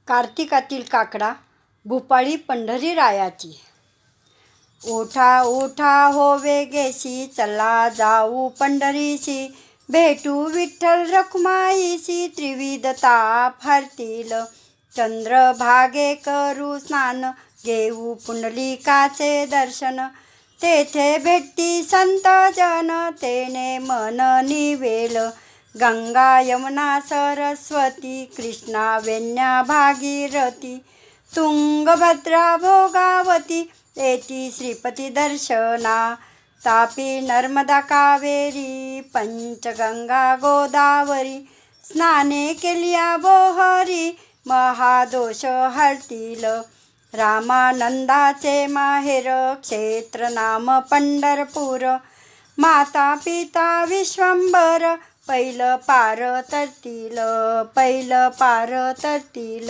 कार्तिकातील काकडा भूपाळी पंढरीरायाची। उठा उठा हो वेगेशी, चला जाऊ पंढरीशी, भेटू विठ्ठल रखुमाईशी, त्रिविध ताप हरतील। चंद्रभागे करू स्नान, घेऊ पुंडलिकाचे दर्शन, तेथे भेटी संत जन, तेने मन निवेल। गंगा यमुना सरस्वती, कृष्णा वेण्या भागीरथी, तुंगभद्रा भोगावती, येती श्रीपती दर्शना। तापी नर्मदा कावेरी, पंचगंगा गोदावरी, स्नाने केलिया बोहरी, महादोष हरतील। रामानंदाचे माहेर, क्षेत्र नाम पंढरपूर, माता पिता विश्वंभर, पैल पार तरतील, पैल पार तरतील।